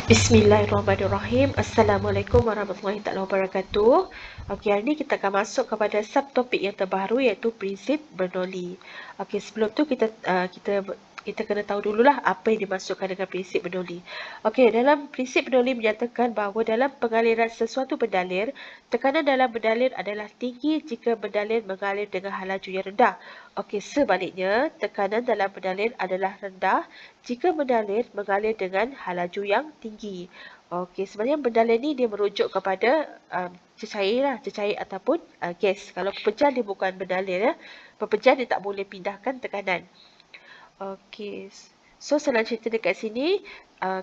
Bismillahirrahmanirrahim. Assalamualaikum warahmatullahi wabarakatuh. Okey, hari ini kita akan masuk kepada subtopik yang terbaru iaitu prinsip Bernoulli. Okey, sebelum tu kita kena tahu dululah apa yang dimaksudkan dengan prinsip Bernoulli. Okey, dalam prinsip Bernoulli menyatakan bahawa dalam pengaliran sesuatu berdalir, tekanan dalam berdalir adalah tinggi jika berdalir mengalir dengan laju yang rendah. Okey, sebaliknya, tekanan dalam berdalir adalah rendah jika berdalir mengalir dengan laju yang tinggi. Okey, sebenarnya berdalir ni dia merujuk kepada cecair ataupun gas. Kalau pepejal dia bukan berdalir ya. Pepejal dia tak boleh pindahkan tekanan. Okey. So senang cerita dekat sini,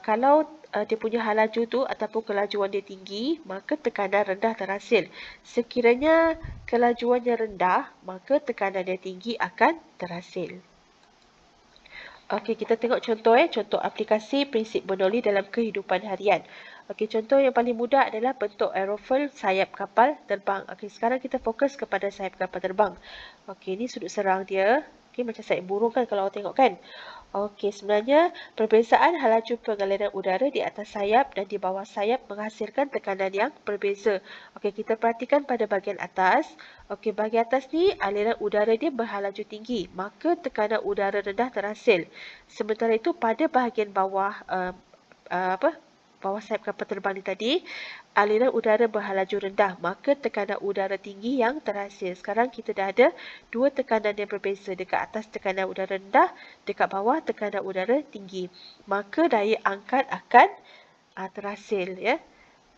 kalau dia punya laju tu ataupun kelajuan dia tinggi, maka tekanan rendah terhasil. Sekiranya kelajuannya rendah, maka tekanan dia tinggi akan terhasil. Okey, kita tengok contoh aplikasi prinsip Bernoulli dalam kehidupan harian. Okey, contoh yang paling mudah adalah bentuk aerofoil sayap kapal terbang. Okey, sekarang kita fokus kepada sayap kapal terbang. Okey, ni sudut serang dia. Okey, macam sayap burung kan kalau awak tengok kan. Okey, sebenarnya perbezaan laju pengaliran udara di atas sayap dan di bawah sayap menghasilkan tekanan yang berbeza. Okey, kita perhatikan pada bahagian atas. Okey, bahagian atas ni aliran udara dia berhalaju tinggi, maka tekanan udara rendah terhasil. Sementara itu pada bahagian bawah bawah sayap kapal terbang ni tadi, aliran udara berhalaju rendah, maka tekanan udara tinggi yang terhasil. Sekarang kita dah ada dua tekanan yang berbeza. Dekat atas tekanan udara rendah, dekat bawah tekanan udara tinggi. Maka daya angkat akan terhasil ya.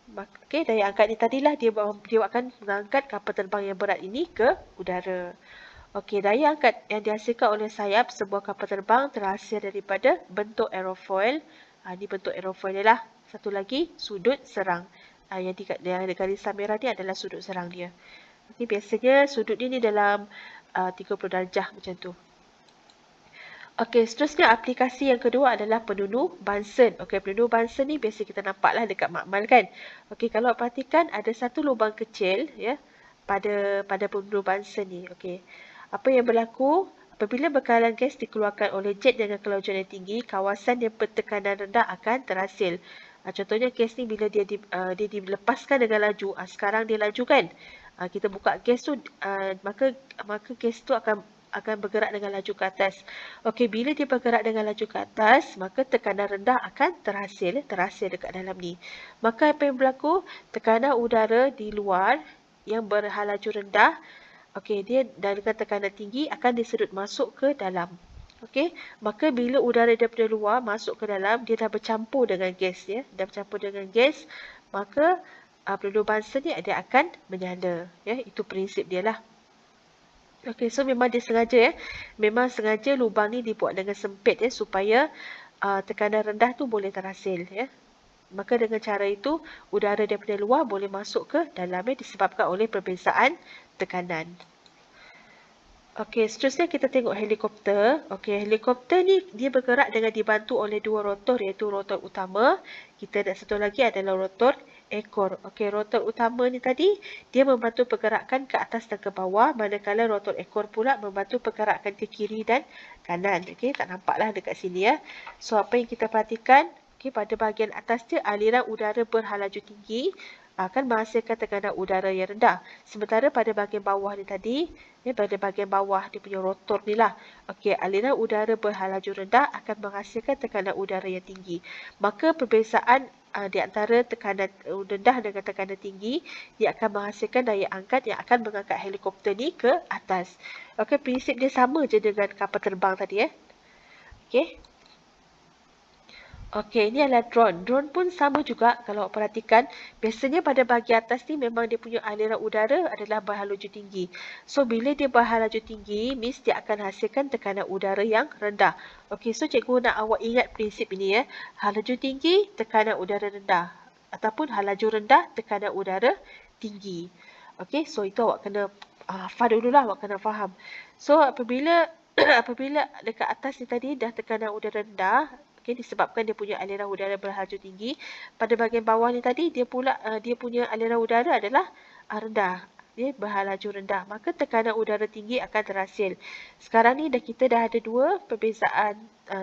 Okey, daya angkat ni tadilah dia akan mengangkat kapal terbang yang berat ini ke udara. Okey, daya angkat yang dihasilkan oleh sayap sebuah kapal terbang terhasil daripada bentuk aerofoil. Ini bentuk aerofoil dia lah. Satu lagi, sudut serang. Yang ada garisan merah ni adalah sudut serang dia. Okey, biasanya sudut ni dalam 30 darjah macam tu. Okey, seterusnya aplikasi yang kedua adalah penunuh Bunsen. Okey, penunuh Bunsen ni biasa kita nampaklah dekat makmal kan. Okey, kalau perhatikan ada satu lubang kecil ya pada penunuh Bunsen ni. Okey. Apa yang berlaku? Apabila bekalan gas dikeluarkan oleh jet dengan kelajuan yang tinggi, kawasan yang bertekanan rendah akan terhasil. Contohnya gas ni bila dia dilepaskan dengan laju, sekarang dia laju kan? Kita buka gas tu, maka gas tu akan bergerak dengan laju ke atas. Okey, bila dia bergerak dengan laju ke atas, maka tekanan rendah akan terhasil dekat dalam ni. Maka apa yang berlaku? Tekanan udara di luar yang berhalaju rendah, okey, dia dengan tekanan tinggi akan disedut masuk ke dalam. Okey, maka bila udara daripada luar masuk ke dalam, dia dah bercampur dengan gas ya. Dah bercampur dengan gas, maka penunuh Bunsen ni dia akan menyala ya. Itu prinsip dia lah. Okey, so memang dia sengaja ya. Memang sengaja lubang ni dibuat dengan sempit ya supaya tekanan rendah tu boleh terhasil ya. Maka dengan cara itu udara daripada luar boleh masuk ke dalamnya disebabkan oleh perbezaan tekanan. Okey, seterusnya kita tengok helikopter. Okey, helikopter ni dia bergerak dengan dibantu oleh dua rotor iaitu rotor utama. Kita ada satu lagi adalah rotor ekor. Okey, rotor utama ni tadi dia membantu pergerakan ke atas dan ke bawah, manakala rotor ekor pula membantu pergerakan ke kiri dan kanan. Okey, tak nampaklah dekat sini ya. So apa yang kita perhatikan? Okey, pada bahagian atas dia aliran udara berhalaju tinggi akan menghasilkan tekanan udara yang rendah. Sementara pada bahagian bawah ni tadi, pada bahagian bawah dia punya rotor ni lah. Okey, aliran udara berhalaju rendah akan menghasilkan tekanan udara yang tinggi. Maka perbezaan di antara tekanan rendah dengan tekanan tinggi, dia akan menghasilkan daya angkat yang akan mengangkat helikopter ni ke atas. Okey, prinsip dia sama je dengan kapal terbang tadi Okey. Okey, ini adalah drone. Drone pun sama juga kalau awak perhatikan. Biasanya pada bahagian atas ni memang dia punya aliran udara adalah berhalaju tinggi. So, bila dia berhalaju tinggi, means dia akan hasilkan tekanan udara yang rendah. Okey, so cikgu nak awak ingat prinsip ini ya. Halaju tinggi, tekanan udara rendah. Ataupun halaju rendah, tekanan udara tinggi. Okey, so itu awak kena hafal dululah, awak kena faham. So, apabila dekat atas ni tadi dah tekanan udara rendah, okay, disebabkan dia punya aliran udara berhalaju tinggi. Pada bahagian bawah ni tadi dia punya aliran udara adalah rendah. berhalaju rendah, maka tekanan udara tinggi akan terhasil. Sekarang ni kita dah ada dua perbezaan,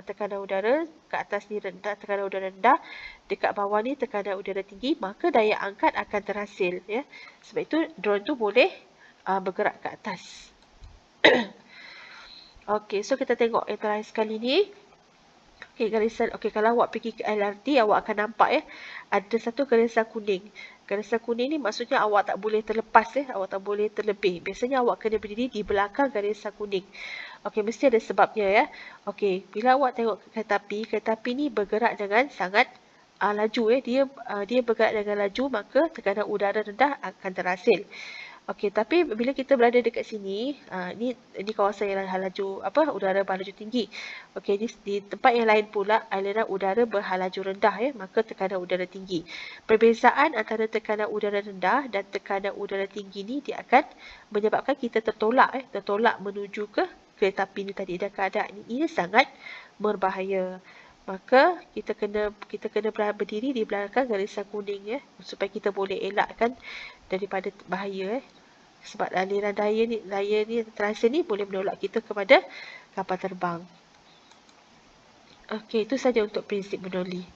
tekanan udara kat atas ni rendah, tekanan udara rendah, dekat bawah ni tekanan udara tinggi, maka daya angkat akan terhasil, ya. Sebab itu drone tu boleh bergerak ke atas. Okey, so kita tengok yang terakhir sekali ni. Okey, garisan. Okey, kalau awak pergi ke LRT, awak akan nampak ada satu garisan kuning. Garisan kuning ni maksudnya awak tak boleh terlepas awak tak boleh terlebih. Biasanya awak kena berdiri di belakang garisan kuning. Okey, mesti ada sebabnya Okey, bila awak tengok kereta api ni bergerak dengan sangat laju dia bergerak dengan laju, maka tekanan udara rendah akan terhasil. Okey, tapi bila kita berada dekat sini, ini kawasan yang halaju udara berhalaju tinggi. Okey, di tempat yang lain pula aliran udara berhalaju rendah maka tekanan udara tinggi. Perbezaan antara tekanan udara rendah dan tekanan udara tinggi ni dia akan menyebabkan kita tertolak menuju ke kereta api ni tadi, dan keadaan ini sangat berbahaya. Maka kita kena berdiri di belakang garisan kuning supaya kita boleh elakkan daripada bahaya sebab aliran daya ni terasa ni boleh menolak kita kepada kapal terbang. Okey, itu saja untuk prinsip Bernoulli.